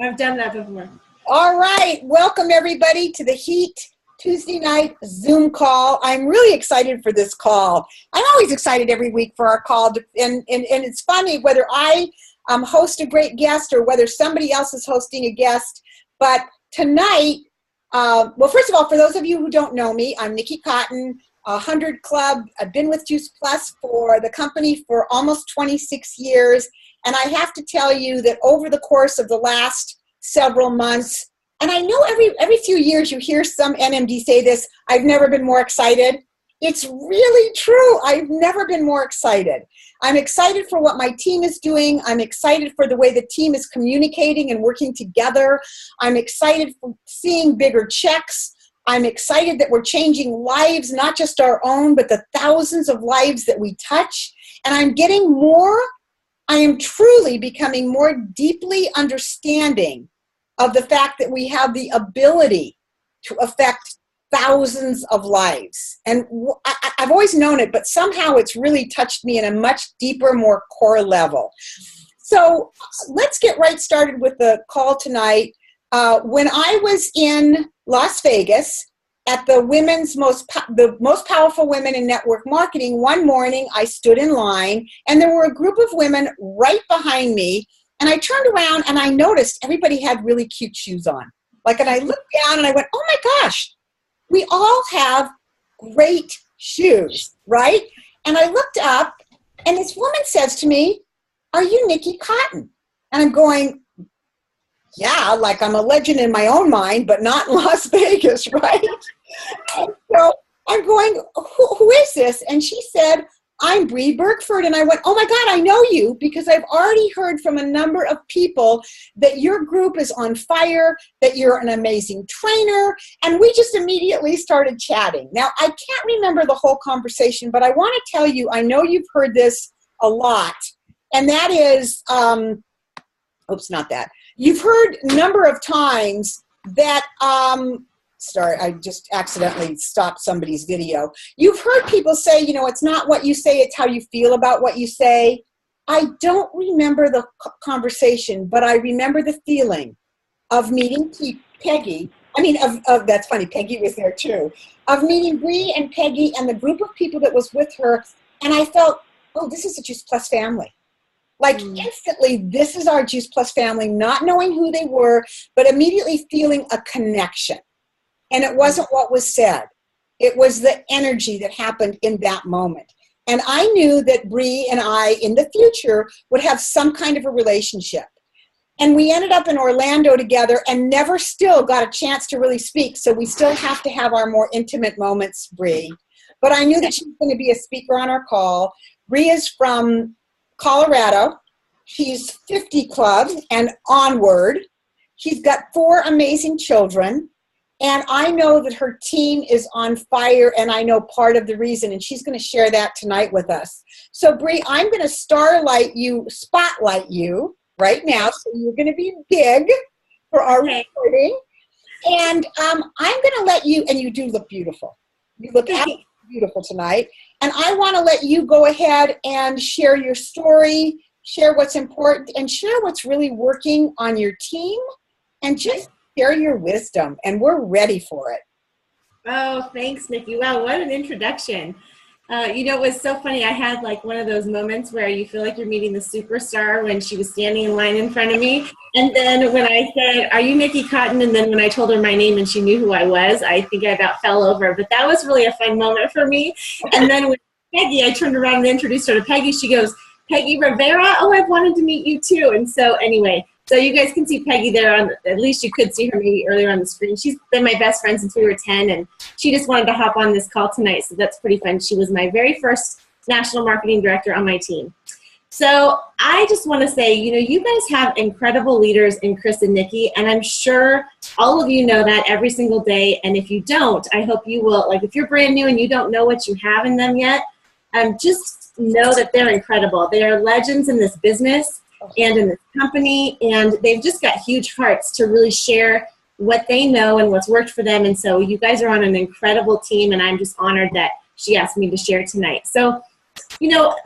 I've done that before. All right. Welcome, everybody, to the Heat Tuesday night Zoom call. I'm really excited for this call. I'm always excited every week for our call. And it's funny whether I host a great guest or whether somebody else is hosting a guest. But tonight, well, first of all, for those of you who don't know me, I'm Nikki Cotton, 100 Club. I've been with Juice Plus for the company for almost 26 years. And I have to tell you that over the course of the last several months, and I know every few years you hear some NMD say this, I've never been more excited. It's really true. I've never been more excited. I'm excited for what my team is doing. I'm excited for the way the team is communicating and working together. I'm excited for seeing bigger checks. I'm excited that we're changing lives, not just our own, but the thousands of lives that we touch. And I am truly becoming more deeply understanding of the fact that we have the ability to affect thousands of lives. And I've always known it, but somehow it's really touched me in a much deeper, more core level. So let's get right started with the call tonight. When I was in Las Vegas at the most powerful women in network marketing, one morning I stood in line and there were a group of women right behind me. And I turned around and I noticed everybody had really cute shoes on. And I looked down and I went, oh my gosh, we all have great shoes, right? And I looked up and this woman says to me, are you Nikki Cotton? And I'm going, yeah, like I'm a legend in my own mind, but not in Las Vegas, right? And so I'm going, who is this? And she said, I'm Bree Bergford. And I went, oh my God, I know you because I've already heard from a number of people that your group is on fire, that you're an amazing trainer. And we just immediately started chatting. Now, I can't remember the whole conversation, but I want to tell you, I know you've heard this a lot. And that is, not that. You've heard a number of times that, sorry, I just accidentally stopped somebody's video. You've heard people say, it's not what you say, it's how you feel about what you say. I don't remember the conversation, but I remember the feeling of meeting Peggy. That's funny, Peggy was there too. Of meeting Bree and Peggy and the group of people that was with her. And I felt, oh, this is a Juice Plus family. Instantly, this is our Juice Plus family, not knowing who they were, but immediately feeling a connection. And it wasn't what was said. It was the energy that happened in that moment. And I knew that Bree and I, in the future, would have some kind of a relationship. And we ended up in Orlando together and never still got a chance to really speak. So we still have to have our more intimate moments, Bree. But I knew that she was going to be a speaker on our call. Bree is from Colorado. She's 50 Club and onward. She's got 4 amazing children. And I know that her team is on fire, and I know part of the reason, and she's going to share that tonight with us. So, Bree, I'm going to spotlight you right now, so you're going to be big for our recording. And I'm going to let you, and you do look beautiful. You look absolutely beautiful tonight. And I want to let you go ahead and share your story, share what's important, and share what's really working on your team, and just share your wisdom, and we're ready for it. Oh, thanks, Nikki. Wow, what an introduction. It was so funny. I had one of those moments where you feel like you're meeting the superstar when she was standing in line in front of me. And then when I said, are you Nikki Cotton? And then when I told her my name and she knew who I was, I think I about fell over. But that was really a fun moment for me. And then with Peggy, I turned around and introduced her to Peggy. She goes, Peggy Rivera? Oh, I've wanted to meet you too. And so anyway, so you guys can see Peggy there at least you could see her maybe earlier on the screen. She's been my best friend since we were 10, and she just wanted to hop on this call tonight, so that's pretty fun. She was my very first national marketing director on my team. So I just want to say, you guys have incredible leaders in Chris and Nikki, and I'm sure all of you know that every single day, and if you don't, I hope you will. If you're brand new and you don't know what you have in them yet, just know that they're incredible. They are legends in this business and in this company, and they've just got huge hearts to really share what they know and what's worked for them. And so you guys are on an incredible team, and I'm just honored that she asked me to share tonight. So,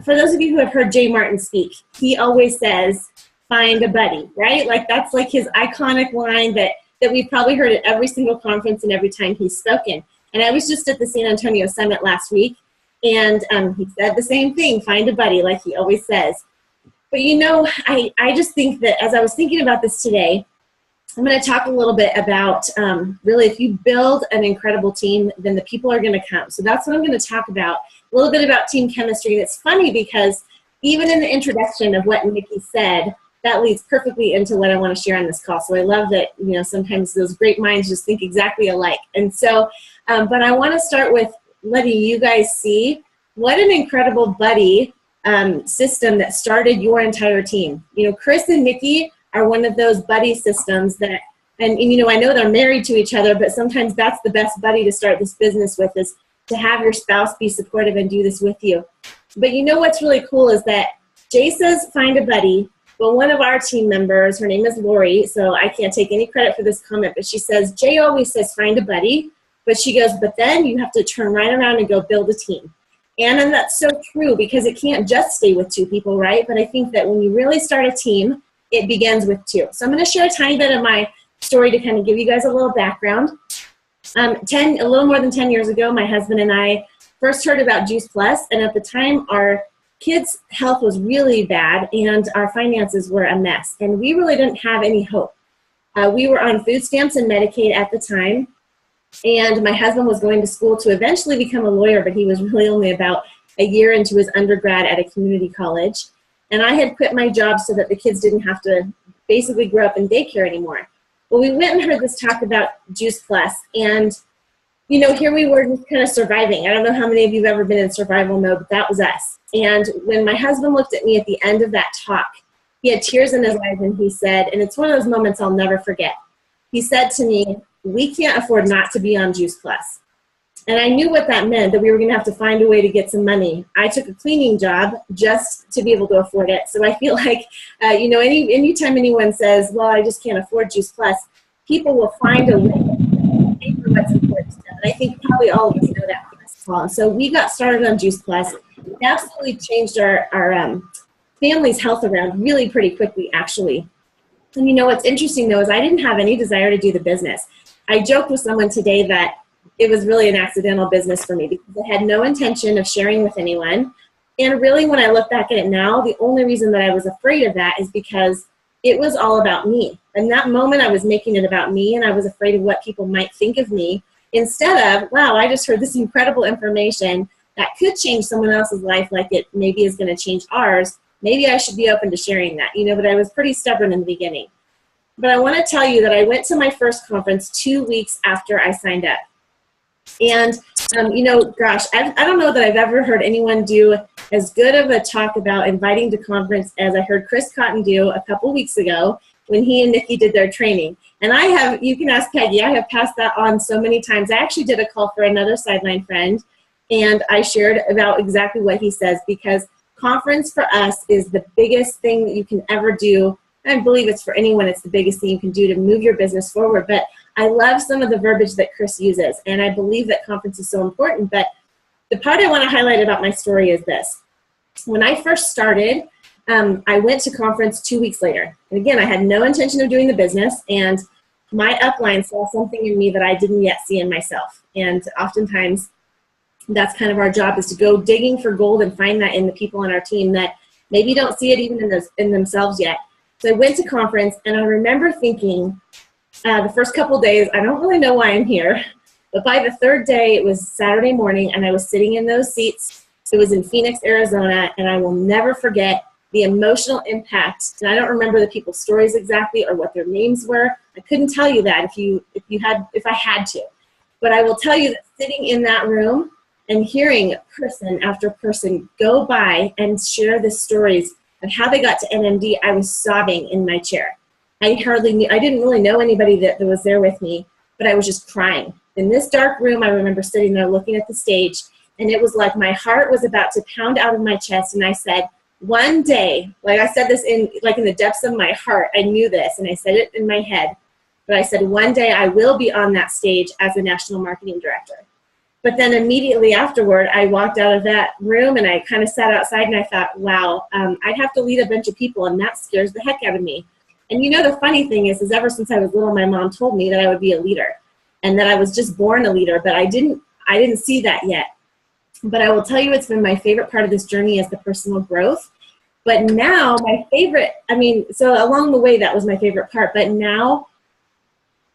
for those of you who have heard Jay Martin speak, he always says, find a buddy, right? Like that's like his iconic line that we've probably heard at every single conference and every time he's spoken. And I was just at the San Antonio Summit last week, and he said the same thing, find a buddy, like he always says. But you know, I just think that as I was thinking about this today, I'm going to talk a little bit about really if you build an incredible team, then the people are going to come. So that's what I'm going to talk about, a little bit about team chemistry. And it's funny because even in the introduction of what Nikki said, that leads perfectly into what I want to share on this call. So I love that, you know, sometimes those great minds just think exactly alike. And so, but I want to start with letting you guys see what an incredible buddy system that started your entire team. You know, Chris and Nikki are one of those buddy systems that, and you know, I know they're married to each other, but sometimes that's the best buddy to start this business with, is to have your spouse be supportive and do this with you. But you know what's really cool is that Jay says find a buddy, but one of our team members, her name is Lori, so I can't take any credit for this comment, but she says, Jay always says find a buddy, but she goes, but then you have to turn right around and go build a team. And that's so true, because it can't just stay with two people, right? But I think that when you really start a team, it begins with two. So I'm going to share a tiny bit of my story to kind of give you guys a little background. A little more than 10 years ago, my husband and I first heard about Juice Plus, and at the time our kids' health was really bad and our finances were a mess, and we really didn't have any hope. We were on food stamps and Medicaid at the time, and my husband was going to school to eventually become a lawyer, but he was really only about a year into his undergrad at a community college. And I had quit my job so that the kids didn't have to basically grow up in daycare anymore. Well, we went and heard this talk about Juice Plus, and you know, here we were just kind of surviving. I don't know how many of you have ever been in survival mode, but that was us. And when my husband looked at me at the end of that talk, he had tears in his eyes, and he said, and it's one of those moments I'll never forget, he said to me, we can't afford not to be on Juice Plus. And I knew what that meant, that we were going to have to find a way to get some money. I took a cleaning job just to be able to afford it. So I feel like, you know, anytime anyone says, well, I just can't afford Juice Plus, people will find a way to pay for what's important to them. And I think probably all of us know that from this call. So we got started on Juice Plus. It absolutely changed our family's health around really pretty quickly, actually. And you know what's interesting, though, is I didn't have any desire to do the business. I joked with someone today that it was really an accidental business for me because I had no intention of sharing with anyone. And really, when I look back at it now, the only reason that I was afraid of that is because it was all about me. In that moment, I was making it about me, and I was afraid of what people might think of me, instead of, wow, I just heard this incredible information that could change someone else's life like it maybe is going to change ours. Maybe I should be open to sharing that, you know, but I was pretty stubborn in the beginning. But I want to tell you that I went to my first conference 2 weeks after I signed up. And, you know, gosh, I don't know that I've ever heard anyone do as good of a talk about inviting to conference as I heard Chris Cotton do a couple weeks ago when he and Nikki did their training. And I have, you can ask Peggy, I have passed that on so many times. I actually did a call for another sideline friend, and I shared about exactly what he says, because conference for us is the biggest thing that you can ever do. I believe it's for anyone, it's the biggest thing you can do to move your business forward. But I love some of the verbiage that Chris uses, and I believe that conference is so important. But the part I want to highlight about my story is this. When I first started, I went to conference 2 weeks later. And again, I had no intention of doing the business, and my upline saw something in me that I didn't yet see in myself. And oftentimes, that's kind of our job, is to go digging for gold and find that in the people on our team that maybe don't see it even in themselves yet. So I went to conference, and I remember thinking the first couple days, I don't really know why I'm here. But by the third day, it was Saturday morning, and I was sitting in those seats. It was in Phoenix, Arizona, and I will never forget the emotional impact. And I don't remember the people's stories exactly or what their names were. I couldn't tell you that if I had to. But I will tell you that sitting in that room and hearing person after person go by and share the stories of how they got to NMD, I was sobbing in my chair. I didn't really know anybody that was there with me, but I was just crying. In this dark room, I remember sitting there looking at the stage, and it was like my heart was about to pound out of my chest, and I said, one day, like I said this in the depths of my heart, I knew this, and I said it in my head, but I said, one day I will be on that stage as a national marketing director. But then immediately afterward, I walked out of that room and I kind of sat outside and I thought, wow, I'd have to lead a bunch of people, and that scares the heck out of me. And you know, the funny thing is ever since I was little, my mom told me that I would be a leader and that I was just born a leader, but I didn't see that yet. But I will tell you, it's been my favorite part of this journey is the personal growth. But now my favorite, so along the way, that was my favorite part. But now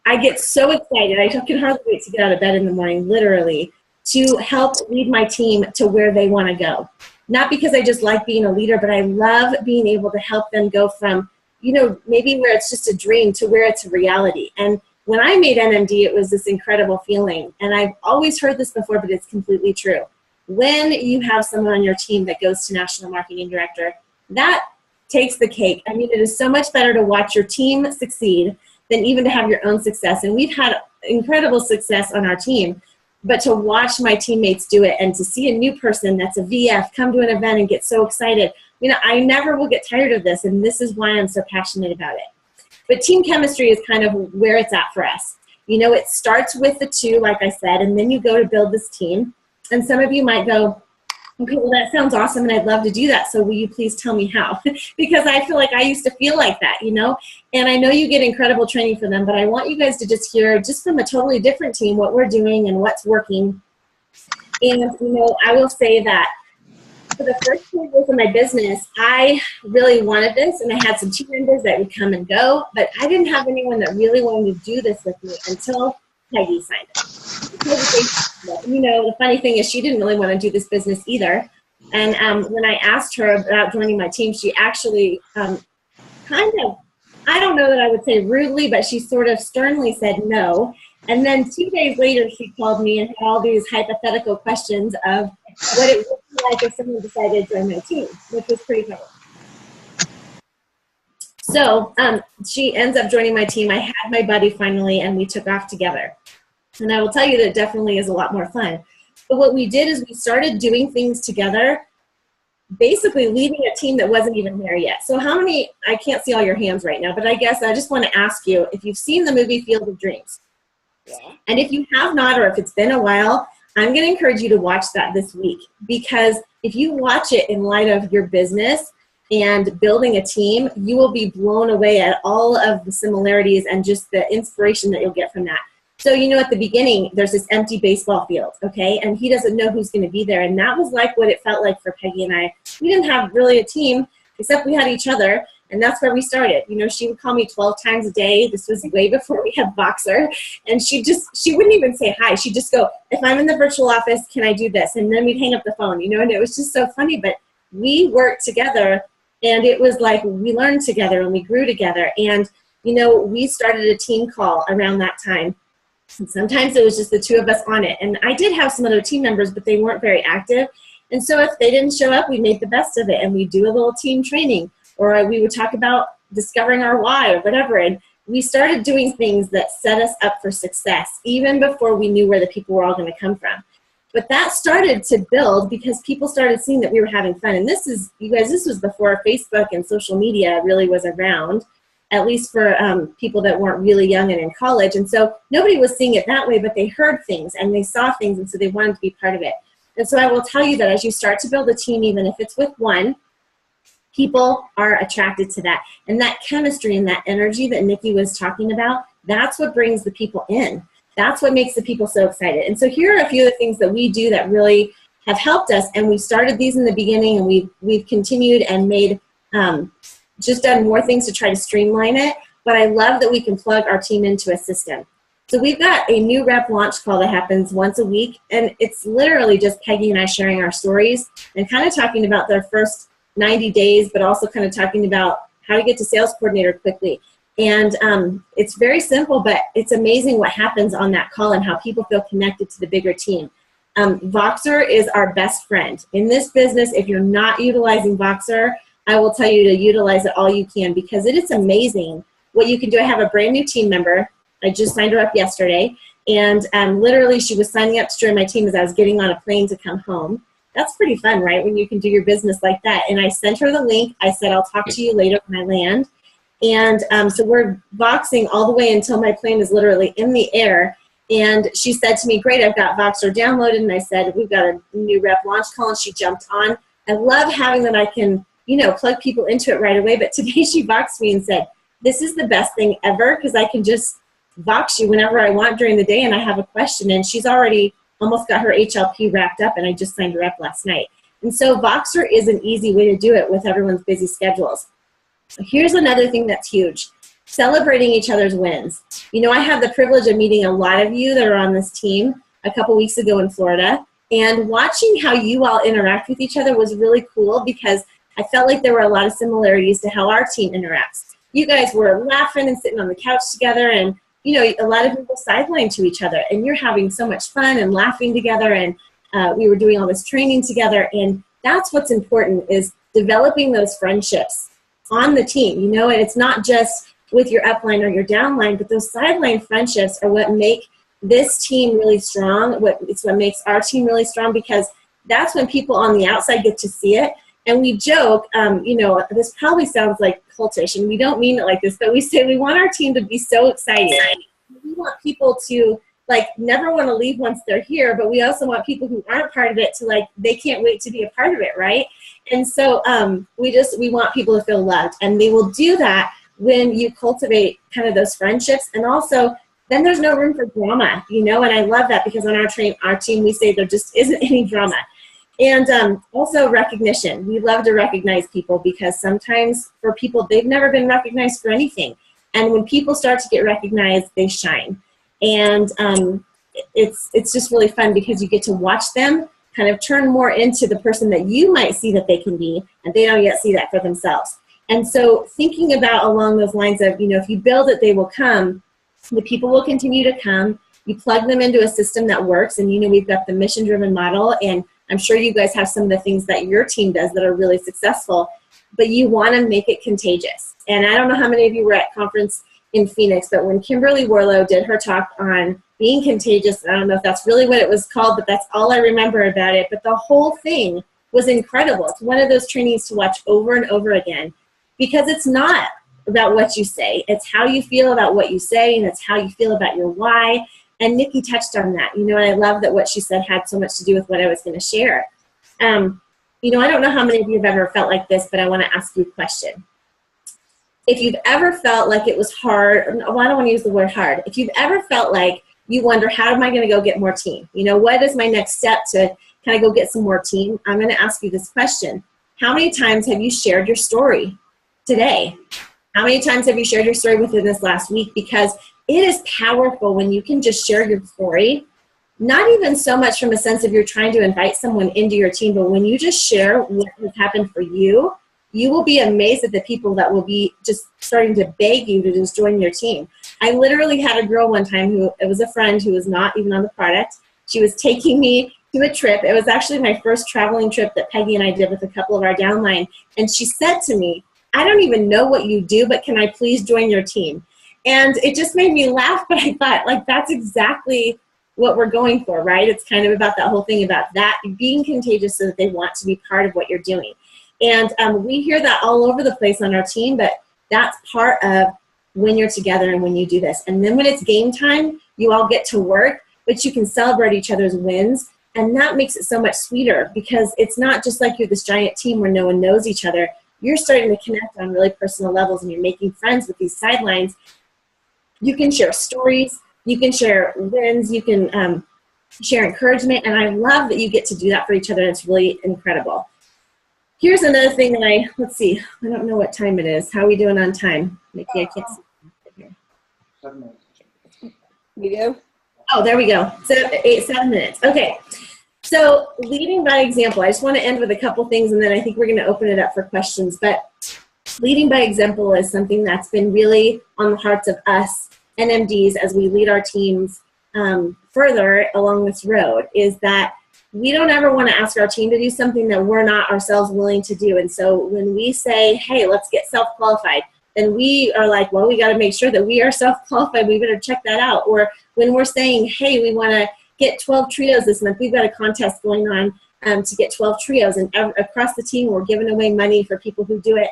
I get so excited. I can hardly wait to get out of bed in the morning, literally, to help lead my team to where they want to go. Not because I just like being a leader, but I love being able to help them go from, maybe where it's just a dream to where it's a reality. And when I made NMD, it was this incredible feeling. And I've always heard this before, but it's completely true. When you have someone on your team that goes to National Marketing Director, that takes the cake. It is so much better to watch your team succeed than even to have your own success. And we've had incredible success on our team, but to watch my teammates do it and to see a new person that's a VF come to an event and get so excited, I never will get tired of this, and this is why I'm so passionate about it. But team chemistry is kind of where it's at for us. It starts with the two, like I said, and then you go to build this team. And some of you might go, okay, well, that sounds awesome, and I'd love to do that, so will you please tell me how? Because I feel like I used to feel like that, and I know you get incredible training for them, but I want you guys to just hear, just from a totally different team, what we're doing and what's working. And, I will say that for the first 2 years of my business, I really wanted this, and I had some team members that would come and go, but I didn't have anyone that really wanted to do this with me until Peggy signed it. The funny thing is she didn't really want to do this business either. And when I asked her about joining my team, she actually kind of, I don't know that I would say rudely, but she sort of sternly said no. And then 2 days later, she called me and had all these hypothetical questions of what it would be like if someone decided to join my team, which was pretty cool. So she ends up joining my team. I had my buddy finally, and we took off together. And I will tell you that it definitely is a lot more fun. But what we did is we started doing things together, basically leading a team that wasn't even there yet. So how many, I can't see all your hands right now, but I guess I just want to ask you if you've seen the movie Field of Dreams. Yeah. And if you have not, or if it's been a while, I'm going to encourage you to watch that this week. Because if you watch it in light of your business and building a team, you will be blown away at all of the similarities and just the inspiration that you'll get from that. So, at the beginning, there's this empty baseball field, okay? And he doesn't know who's going to be there. And that was like what it felt like for Peggy and I. We didn't have really a team, except we had each other. And that's where we started. She would call me 12 times a day. This was way before we had Voxer. And she wouldn't even say hi. She'd just go, if I'm in the virtual office, can I do this? And then we'd hang up the phone, and it was just so funny. But we worked together, and it was like we learned together and we grew together. And, we started a team call around that time. And sometimes it was just the two of us on it. And I did have some other team members, but they weren't very active. And so if they didn't show up, we made the best of it. And we do a little team training. Or we would talk about discovering our why or whatever. And we started doing things that set us up for success, even before we knew where the people were all going to come from. But that started to build because people started seeing that we were having fun. And this is, you guys, this was before Facebook and social media really was around, at least for people that weren't really young and in college. And so nobody was seeing it that way, but they heard things and they saw things, and so they wanted to be part of it. And so I will tell you that as you start to build a team, even if it's with one, people are attracted to that. And that chemistry and that energy that Nikki was talking about, that's what brings the people in. That's what makes the people so excited. And so here are a few of the things that we do that really have helped us. And we started these in the beginning, and we've continued and made just done more things to try to streamline it. But I love that we can plug our team into a system. So we've got a new rep launch call that happens once a week. And it's literally just Peggy and I sharing our stories and kind of talking about their first 90 days, but also kind of talking about how to get to sales coordinator quickly. And it's very simple, but it's amazing what happens on that call and how people feel connected to the bigger team. Voxer is our best friend. In this business, if you're not utilizing Voxer, I will tell you to utilize it all you can, because it is amazing what you can do. I have a brand new team member. I just signed her up yesterday. And literally she was signing up to join my team as I was getting on a plane to come home. That's pretty fun, right, when you can do your business like that. And I sent her the link. I said, I'll talk to you later when I land. And so we're boxing all the way until my plane is literally in the air. And she said to me, great, I've got Voxer downloaded. And I said, we've got a new rep launch call. And she jumped on. I love having that I can, plug people into it right away. But today she Voxed me and said, this is the best thing ever because I can just Vox you whenever I want during the day and I have a question. And she's already almost got her HLP wrapped up and I just signed her up last night. And so Voxer is an easy way to do it with everyone's busy schedules. Here's another thing that's huge. Celebrating each other's wins. I had the privilege of meeting a lot of you that are on this team a couple weeks ago in Florida, and watching how you all interact with each other was really cool because I felt like there were a lot of similarities to how our team interacts. You guys were laughing and sitting on the couch together, and a lot of people sidelined to each other, and you're having so much fun and laughing together, and we were doing all this training together, and that's what's important is developing those friendships on the team, and it's not just with your upline or your downline, but those sideline friendships are what make this team really strong. It's what makes our team really strong because that's when people on the outside get to see it. And we joke, this probably sounds like cultish, and we don't mean it like this, but we say we want our team to be so excited. We want people to never want to leave once they're here, but we also want people who aren't part of it to they can't wait to be a part of it, right? And so we want people to feel loved, and they will do that when you cultivate kind of those friendships. And also then there's no room for drama, and I love that because on our team we say there just isn't any drama. And also recognition. We love to recognize people because sometimes for people, they've never been recognized for anything. And when people start to get recognized, they shine. And it's just really fun because you get to watch them kind of turn more into the person that you might see that they can be, and they don't yet see that for themselves. And so thinking about along those lines of, if you build it, they will come. The people will continue to come. You plug them into a system that works. And, we've got the mission-driven model. And I'm sure you guys have some of the things that your team does that are really successful. But you want to make it contagious. And I don't know how many of you were at conference in Phoenix, but when Kimberly Warlow did her talk on being contagious, I don't know if that's really what it was called, but that's all I remember about it. But the whole thing was incredible. It's one of those trainings to watch over and over again. Because it's not about what you say. It's how you feel about what you say, and it's how you feel about your why. And Nikki touched on that, and I love that what she said had so much to do with what I was going to share. I don't know how many of you have ever felt like this, but I want to ask you a question. If you've ever felt like it was hard, well, I don't want to use the word hard. If you've ever felt like you wonder, how am I going to go get more team? What is my next step to kind of go get some more team? I'm going to ask you this question. How many times have you shared your story today? How many times have you shared your story within this last week? Because it is powerful when you can just share your story, not even so much from a sense of you're trying to invite someone into your team, but when you just share what has happened for you, you will be amazed at the people that will be just starting to beg you to just join your team. I literally had a girl one time it was a friend who was not even on the product. She was taking me to a trip. It was actually my first traveling trip that Peggy and I did with a couple of our downline. And she said to me, I don't even know what you do, but can I please join your team? And it just made me laugh, but I thought, that's exactly what we're going for, right? It's kind of about that whole thing about that being contagious so that they want to be part of what you're doing. And we hear that all over the place on our team, but that's part of when you're together and when you do this. And then when it's game time, you all get to work, but you can celebrate each other's wins. And that makes it so much sweeter because it's not just like you're this giant team where no one knows each other. You're starting to connect on really personal levels and you're making friends with these sidelines. You can share stories, you can share wins, you can share encouragement, and I love that you get to do that for each other. It's really incredible. Here's another thing that let's see, I don't know what time it is. How are we doing on time? Nikki, I can't see here. 7 minutes. We do? Oh, there we go. 7 minutes. Okay. So leading by example, I just want to end with a couple things, and then I think we're going to open it up for questions. But leading by example is something that's been really on the hearts of us NMDs as we lead our teams further along this road, is that we don't ever want to ask our team to do something that we're not ourselves willing to do. And so when we say, hey, let's get self-qualified, then we are like, well, we got to make sure that we are self-qualified. We better check that out. Or when we're saying, hey, we want to get 12 trios this month, we've got a contest going on to get 12 trios. And across the team, we're giving away money for people who do it.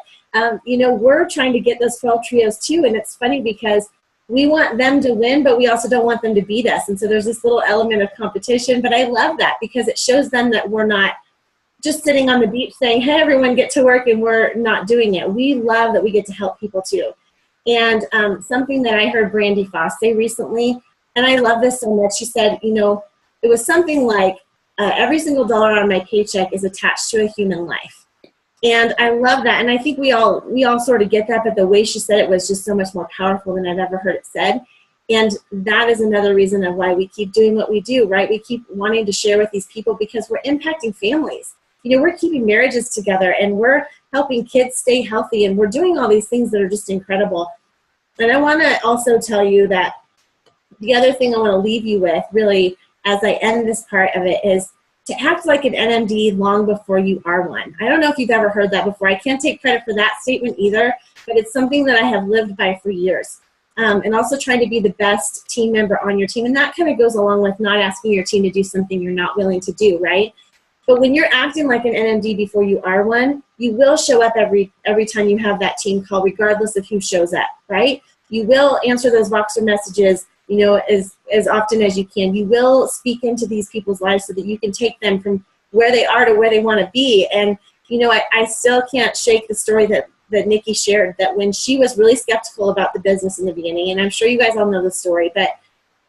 We're trying to get those 12 trios too. And it's funny because we want them to win, but we also don't want them to beat us. And so there's this little element of competition, but I love that because it shows them that we're not just sitting on the beach saying, hey, everyone get to work, and we're not doing it. We love that we get to help people too. And something that I heard Brandy Foss say recently, and I love this so much, she said, you know, it was something like every single dollar on my paycheck is attached to a human life. And I love that. And I think we all sort of get that, but the way she said it was just so much more powerful than I've ever heard it said. And that is another reason of why we keep doing what we do, right? We keep wanting to share with these people because we're impacting families. You know, we're keeping marriages together, and we're helping kids stay healthy, and we're doing all these things that are just incredible. And I want to also tell you that the other thing I want to leave you with, really, as I end this part of it, is to act like an NMD long before you are one. I don't know if you've ever heard that before. I can't take credit for that statement either, but it's something that I have lived by for years. And also trying to be the best team member on your team. And that kind of goes along with not asking your team to do something you're not willing to do, right? But when you're acting like an NMD before you are one, you will show up every time you have that team call, regardless of who shows up, right? You will answer those Voxer messages, you know, as often as you can. You will speak into these people's lives so that you can take them from where they are to where they want to be. And, you know, I still can't shake the story that Nikki shared, that when she was really skeptical about the business in the beginning, and I'm sure you guys all know the story, but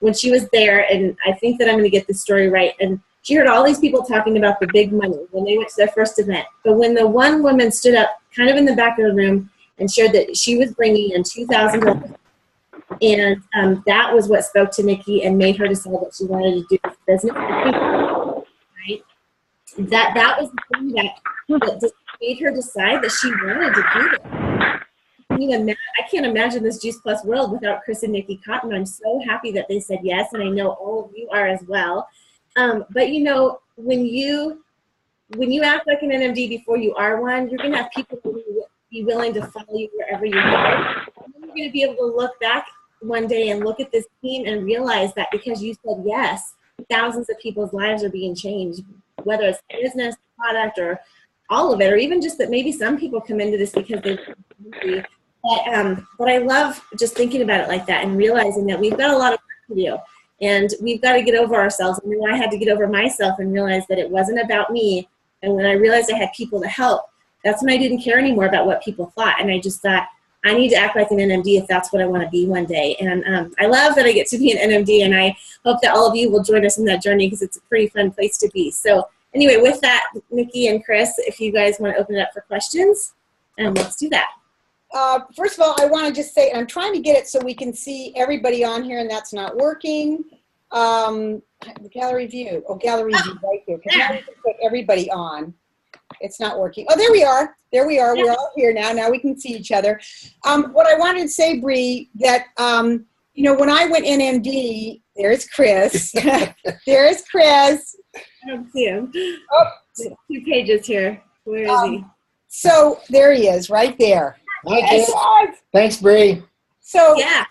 when she was there, and I think that I'm going to get the story right, and she heard all these people talking about the big money when they went to their first event. But when the one woman stood up kind of in the back of the room and shared that she was bringing in $2,000, and that was what spoke to Nikki and made her decide that she wanted to do this business. Right? That was the thing that just made her decide that she wanted to do this. I can't imagine this Juice Plus world without Chris and Nikki Cotton. I'm so happy that they said yes, and I know all of you are as well. But you know, when you act like an NMD before you are one, you're going to have people who will be willing to follow you wherever you go. And you're going to be able to look back one day and look at this team and realize that because you said yes, thousands of people's lives are being changed, whether it's business, product, or all of it, or even just that maybe some people come into this because they're hungry. But I love just thinking about it like that and realizing that we've got a lot of work to do. And we've got to get over ourselves. And then I had to get over myself and realize that it wasn't about me. And when I realized I had people to help, that's when I didn't care anymore about what people thought. And I just thought, I need to act like an NMD if that's what I want to be one day. And I love that I get to be an NMD, and I hope that all of you will join us in that journey because it's a pretty fun place to be. So anyway, with that, Nikki and Chris, if you guys want to open it up for questions, let's do that. First of all, I want to just say, I'm trying to get it so we can see everybody on here, and that's not working. The gallery view. Oh, gallery view right there. Because now we can put everybody on. It's not working. Oh, there we are. There we are. We're all here now. Now we can see each other. What I wanted to say, Bree, that, you know, when I went NMD, there's Chris. There's Chris. I don't see him. Oh. 2 pages here. Where is he? So there he is, right there. Hi, thanks, Bree. So yeah.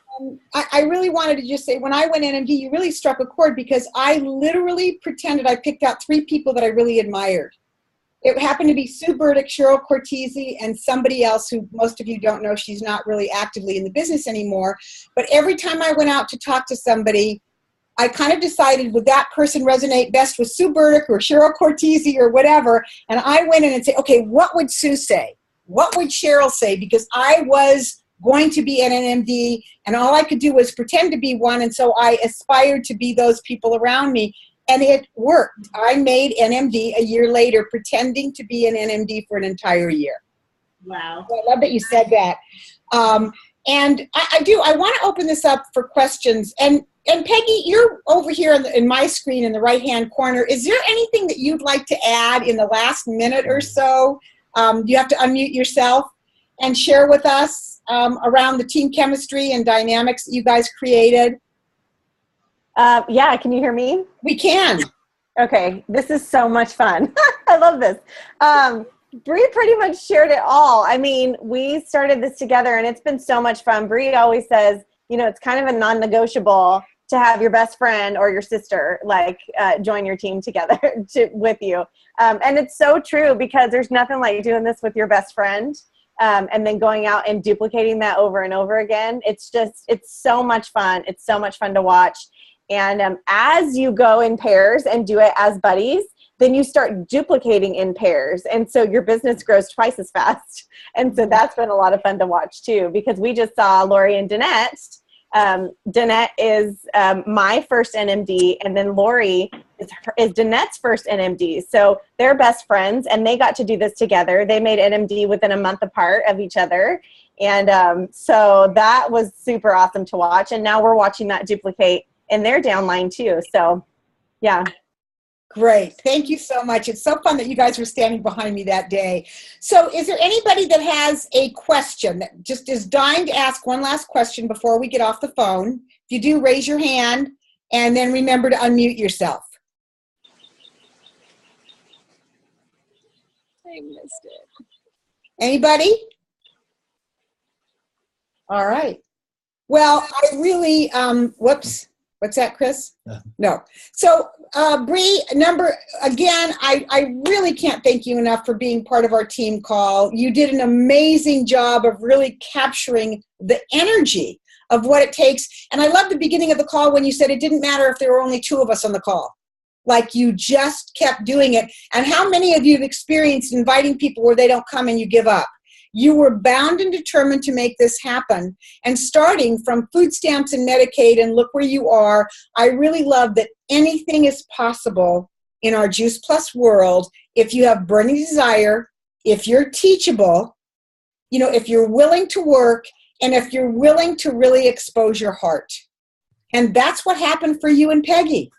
I really wanted to just say, when I went NMD, you really struck a chord because I literally pretended I picked out 3 people that I really admired. It happened to be Sue Burdick, Cheryl Cortese, and somebody else who most of you don't know. She's not really actively in the business anymore. But every time I went out to talk to somebody, I kind of decided, would that person resonate best with Sue Burdick or Cheryl Cortese or whatever? And I went in and said, okay, what would Sue say? What would Cheryl say? Because I was going to be an NMD, and all I could do was pretend to be one, and so I aspired to be those people around me, and it worked. I made NMD a year later, pretending to be an NMD for an entire year. Wow. So I love that you said that. And I want to open this up for questions. And Peggy, you're over here in my screen in the right-hand corner. Is there anything that you'd like to add in the last minute or so? You have to unmute yourself and share with us around the team chemistry and dynamics that you guys created. Yeah, can you hear me? We can. Okay, this is so much fun. I love this. Bree pretty much shared it all. I mean, we started this together and it's been so much fun. Bree always says, you know, it's kind of a non-negotiable to have your best friend or your sister join your team together with you. And it's so true because there's nothing like doing this with your best friend. and then going out and duplicating that over and over again. It's so much fun. It's so much fun to watch. And as you go in pairs and do it as buddies, then you start duplicating in pairs. And so your business grows twice as fast. And so that's been a lot of fun to watch too, because we just saw Lori and Danette. Danette is my first NMD, and then Lori is Danette's first NMD. So they're best friends, and they got to do this together. They made NMD within a month apart of each other. And so that was super awesome to watch. And now we're watching that duplicate in their downline too. So yeah. Great. Thank you so much. It's so fun that you guys were standing behind me that day. So is there anybody that has a question that just is dying to ask one last question before we get off the phone? If you do, raise your hand, and then remember to unmute yourself. I missed it. Anybody? All right. Well, I really, whoops. What's that, Chris? No. So, Bree, I really can't thank you enough for being part of our team call. You did an amazing job of really capturing the energy of what it takes. And I love the beginning of the call when you said it didn't matter if there were only 2 of us on the call. Like, you just kept doing it. And how many of you have experienced inviting people where they don't come and you give up? You were bound and determined to make this happen. And starting from food stamps and Medicaid, and look where you are, I really love that anything is possible in our Juice Plus world if you have burning desire, if you're teachable, if you're willing to work, and if you're willing to really expose your heart. And that's what happened for you and Peggy.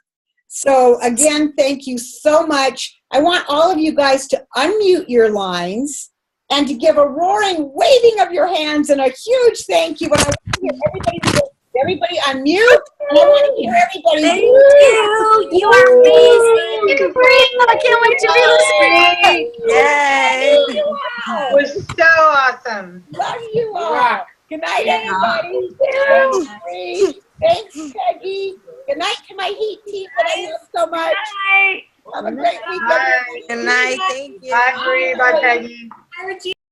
So again, thank you so much. I want all of you guys to unmute your lines and to give a roaring waving of your hands and a huge thank you. And I want to hear everybody unmute. And I want to hear everybody. Thank you. You are amazing. Thank you, Bree. I can't wait to be listening. Yay. Wow. It was so awesome. Love you all. Good night, everybody. Thanks, Bree. Thanks, Peggy. Good night to my Heat team that I love so much. Bye. Have a great weekend. Bye. Good night. Thank you. Bye, Bree. Bye, Peggy. Bye, Regina.